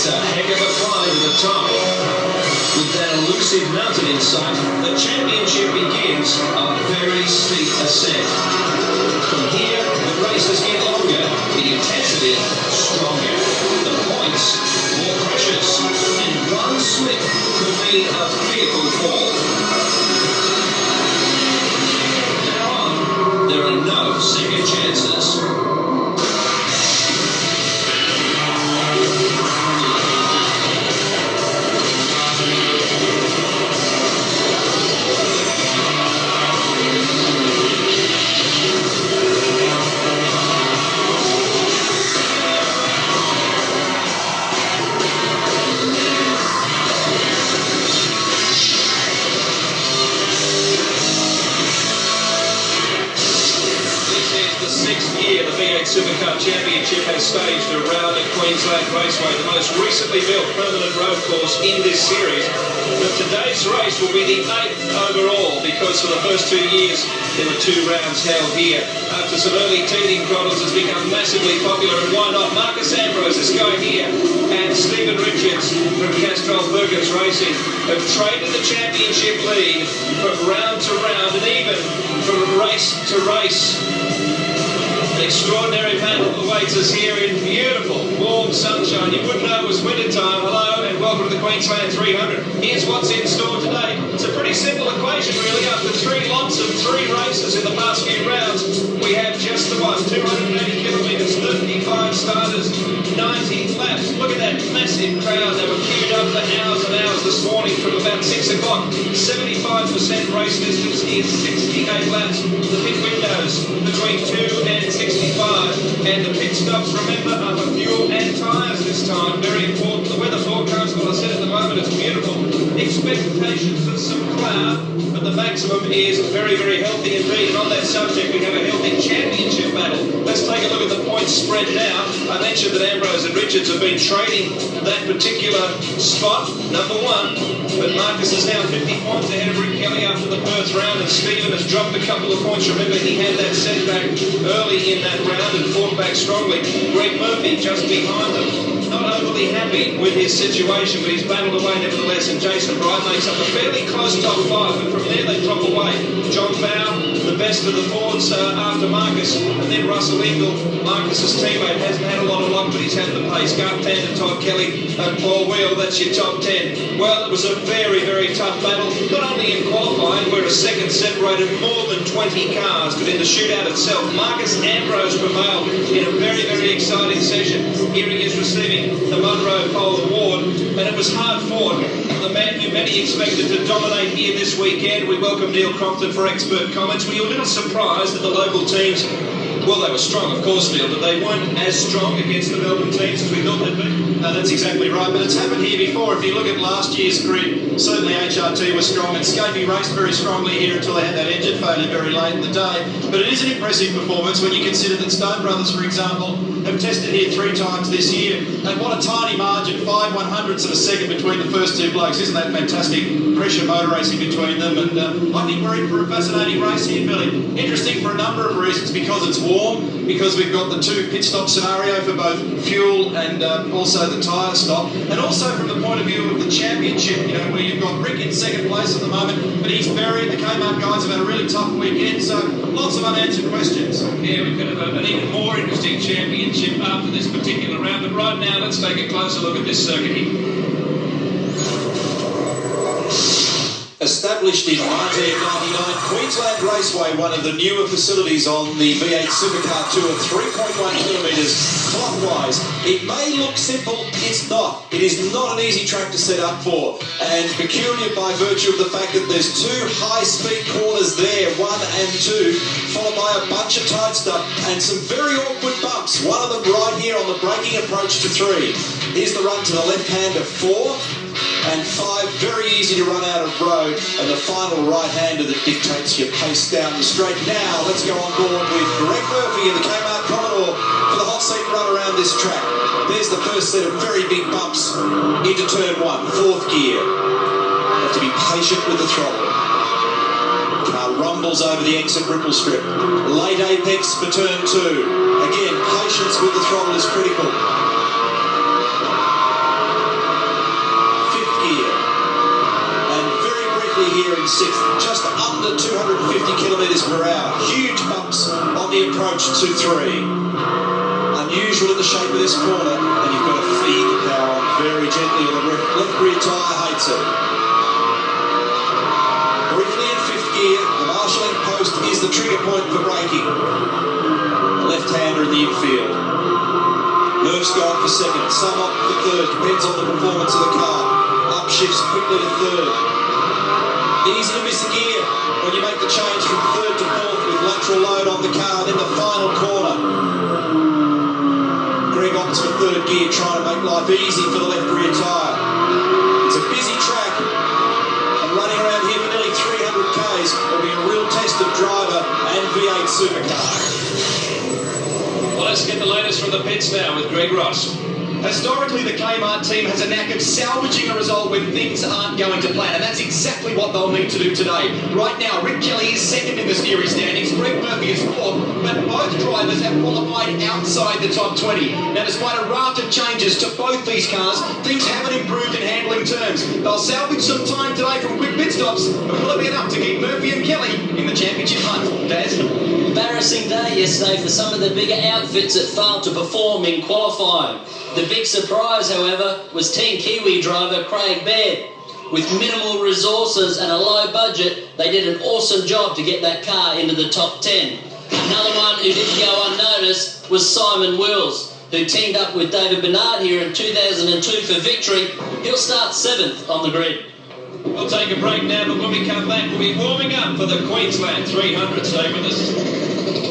It's a heck of a climb to the top. With that elusive mountain in sight, the championship begins a very steep ascent. From here, the races get longer, the intensity stronger, the points more precious, and one slip could mean a fearful fall. Now on, there are no second chances. Supercar Championship has staged around the Queensland Raceway, the most recently built permanent road course in this series. But today's race will be the 8th overall because for the first 2 years there were 2 rounds held here. After some early teething problems, it's become massively popular, and why not? Marcus Ambrose, this guy here, and Stephen Richards from Castrol Perkins Racing have traded the championship lead from round to round and even from race to race. An extraordinary battle awaits us here in beautiful, warm sunshine. You wouldn't know it was winter time. Hello and welcome to the Queensland 300. Here's what's in store today. It's a pretty simple equation, really. After 3 lots of 3 races in the past few rounds, we have just the one. 280 kilometres, 35 starters, 90 laps. Look at that massive crowd. They were queued up for hours and hours this morning from about 6 o'clock. 75% race distance is 68 laps. The pit windows between 2 and 65, and the pit stops, remember, are for fuel and tyres this time. Very important. The weather forecast, well, I said at the moment, it's beautiful. Expectations of some cloud, but the maximum is very, very healthy indeed. And on that subject, we have a healthy championship battle. Let's take a look at the points spread now. I mentioned that Ambrose and Richards have been trading that particular spot, number 1. But Marcus is now 50 points ahead of Rick Kelly after the Perth round, and Stephen has dropped a couple of points. Remember, he had that setback early in that round and fought back strongly. Greg Murphy just behind him, not overly happy with his situation, but he's battled away nevertheless, and Jason Bright makes up a fairly close top 5, but from there they drop away. John Bow, the best of the Fords after Marcus, and then Russell Ingle, Marcus's teammate, hasn't had a lot of luck, but he's had the pace. Garth Tander, Todd Kelly and Paul Wheel, that's your top 10. Well, it was a very, very tough battle, not only in qualifying, where a second separated more than 20 cars, but in the shootout itself, Marcus Ambrose prevailed in a very, very exciting session. Here he is receiving the Munro Pole Award, and it was hard fought. The man who many expected to dominate here this weekend. We welcome Neil Crompton for expert comments. Were you a little surprised that the local teams, well, they were strong, of course, Neil, but they weren't as strong against the Melbourne teams as we thought they'd be? No, that's exactly right, but it's happened here before. If you look at last year's grid, certainly HRT was strong, and Scapey raced very strongly here until they had that engine failure very late in the day. But it is an impressive performance when you consider that Stone Brothers, for example, have tested here 3 times this year, and what a tiny margin, 5/100ths of a second between the first 2 blokes. Isn't that fantastic? Pressure motor racing between them, and I think we're in for a fascinating race here, Billy. Interesting for a number of reasons, because it's warm, because we've got the 2 pit stop scenario for both fuel and also the tyre stop, and also from the point of view of the championship, you know, where you've got Rick in second place at the moment, but he's buried. The Kmart guys have had a really tough weekend, so lots of unanswered questions. Yeah, we've got an even more interesting championship after this particular round, but right now let's take a closer look at this circuit here. Established in 1999, Queensland Raceway, one of the newer facilities on the V8 Supercar Tour, 3.1 kilometres clockwise. It may look simple, it's not. It is not an easy track to set up for, and peculiar by virtue of the fact that there's 2 high-speed corners there, 1 and 2, followed by a bunch of tight stuff and some very awkward bumps. One of them right here on the braking approach to 3. Here's the run to the left hand of 4. And 5, very easy to run out of road, and the final right-hander that dictates your pace down the straight. Now, let's go on board with Greg Murphy in the Kmart Commodore for the hot seat run around this track. There's the first set of very big bumps into turn 1, 4th gear. You have to be patient with the throttle. Car rumbles over the exit ripple strip. Late apex for turn 2. Again, patience with the throttle is critical. sixth, just under 250 kilometres per hour. Huge bumps on the approach to 3. Unusual in the shape of this corner, and you've got to feed the power on very gently, or the left rear tyre hates it. Briefly in 5th gear, the marshalling post is the trigger point for braking. The left-hander in the infield. Murph's going for 2nd, some opt for 3rd, depends on the performance of the car. Upshifts quickly to 3rd. Easy to miss a gear when you make the change from 3rd to 4th with lateral load on the car, then the final corner. Greg opts for 3rd gear, trying to make life easy for the left rear tyre. It's a busy track, and running around here for nearly 300 k's will be a real test of driver and V8 supercar. Well, let's get the latest from the pits now with Greg Ross. Historically, the Kmart team has a knack of salvaging a result when things aren't going to plan, and that's exactly what they'll need to do today. Right now, Rick Kelly is 2nd in the series standings, Greg Murphy is 4th, but both drivers have qualified outside the top 20. Now, despite a raft of changes to both these cars, things haven't improved in handling terms. They'll salvage some time today from quick pit stops, but will it be enough to keep Murphy and Kelly in the championship hunt? Daz? Embarrassing day yesterday for some of the bigger outfits that failed to perform in qualifying. The big surprise, however, was Team Kiwi driver Craig Baird. With minimal resources and a low budget, they did an awesome job to get that car into the top 10. Another one who didn't go unnoticed was Simon Wills, who teamed up with David Bernard here in 2002 for victory. He'll start 7th on the grid. We'll take a break now, but when we come back, we'll be warming up for the Queensland 300. Stay with us.